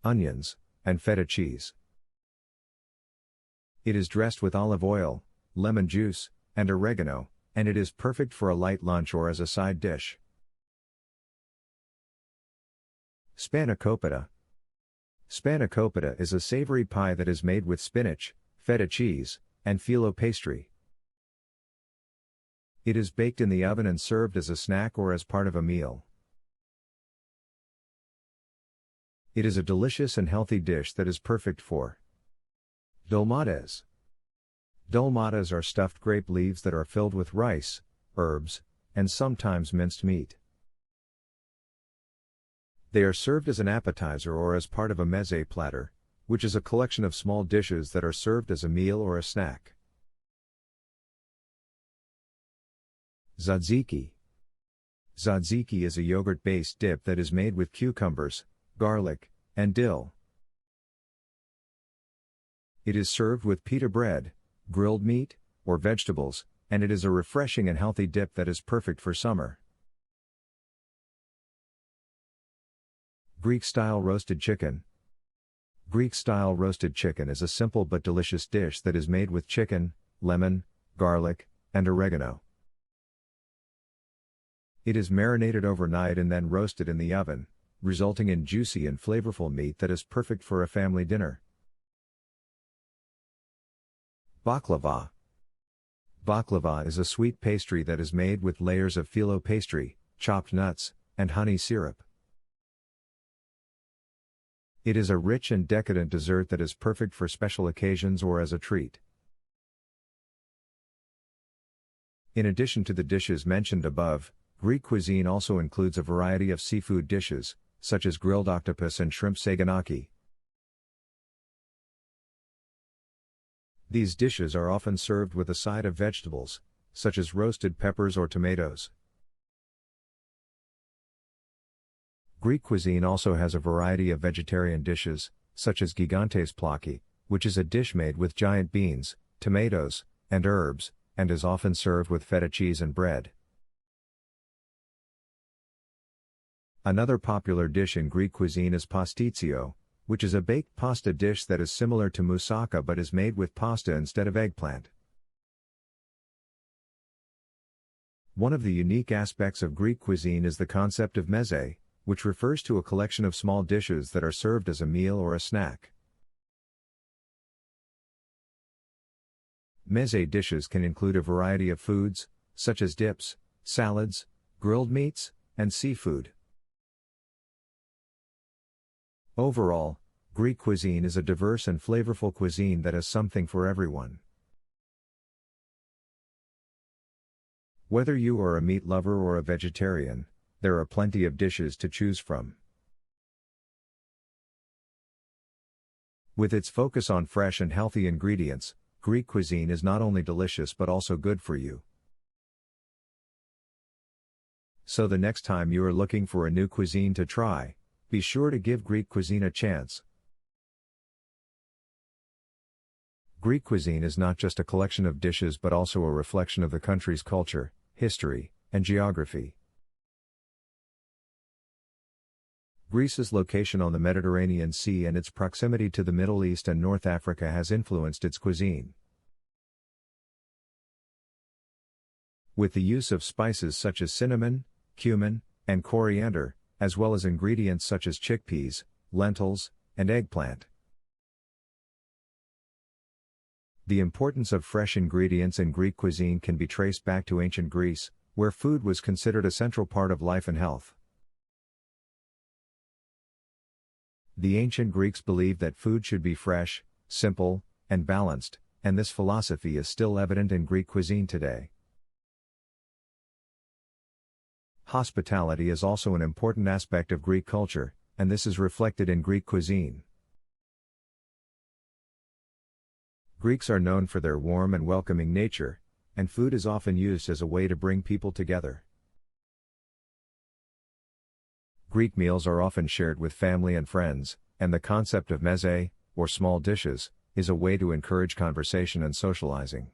onions, and feta cheese. It is dressed with olive oil, lemon juice, and oregano, and it is perfect for a light lunch or as a side dish. Spanakopita. Spanakopita is a savory pie that is made with spinach, feta cheese, and phyllo pastry. It is baked in the oven and served as a snack or as part of a meal. It is a delicious and healthy dish that is perfect for dolmades. Dolmades are stuffed grape leaves that are filled with rice, herbs, and sometimes minced meat. They are served as an appetizer or as part of a meze platter, which is a collection of small dishes that are served as a meal or a snack. Tzatziki. Tzatziki is a yogurt-based dip that is made with cucumbers, garlic, and dill. It is served with pita bread, grilled meat, or vegetables, and it is a refreshing and healthy dip that is perfect for summer. Greek-style roasted chicken. Greek-style roasted chicken is a simple but delicious dish that is made with chicken, lemon, garlic, and oregano. It is marinated overnight and then roasted in the oven, resulting in juicy and flavorful meat that is perfect for a family dinner. Baklava. Baklava is a sweet pastry that is made with layers of phyllo pastry, chopped nuts, and honey syrup. It is a rich and decadent dessert that is perfect for special occasions or as a treat. In addition to the dishes mentioned above, Greek cuisine also includes a variety of seafood dishes, such as grilled octopus and shrimp saganaki. These dishes are often served with a side of vegetables, such as roasted peppers or tomatoes. Greek cuisine also has a variety of vegetarian dishes, such as gigantes plaki, which is a dish made with giant beans, tomatoes, and herbs, and is often served with feta cheese and bread. Another popular dish in Greek cuisine is pastitsio, which is a baked pasta dish that is similar to moussaka but is made with pasta instead of eggplant. One of the unique aspects of Greek cuisine is the concept of meze, which refers to a collection of small dishes that are served as a meal or a snack. Meze dishes can include a variety of foods, such as dips, salads, grilled meats, and seafood. Overall, Greek cuisine is a diverse and flavorful cuisine that has something for everyone. Whether you are a meat lover or a vegetarian, there are plenty of dishes to choose from. With its focus on fresh and healthy ingredients, Greek cuisine is not only delicious but also good for you. So the next time you are looking for a new cuisine to try, be sure to give Greek cuisine a chance. Greek cuisine is not just a collection of dishes but also a reflection of the country's culture, history, and geography. Greece's location on the Mediterranean Sea and its proximity to the Middle East and North Africa has influenced its cuisine. With the use of spices such as cinnamon, cumin, and coriander, as well as ingredients such as chickpeas, lentils, and eggplant. The importance of fresh ingredients in Greek cuisine can be traced back to ancient Greece, where food was considered a central part of life and health. The ancient Greeks believed that food should be fresh, simple, and balanced, and this philosophy is still evident in Greek cuisine today. Hospitality is also an important aspect of Greek culture, and this is reflected in Greek cuisine. Greeks are known for their warm and welcoming nature, and food is often used as a way to bring people together. Greek meals are often shared with family and friends, and the concept of meze, or small dishes, is a way to encourage conversation and socializing.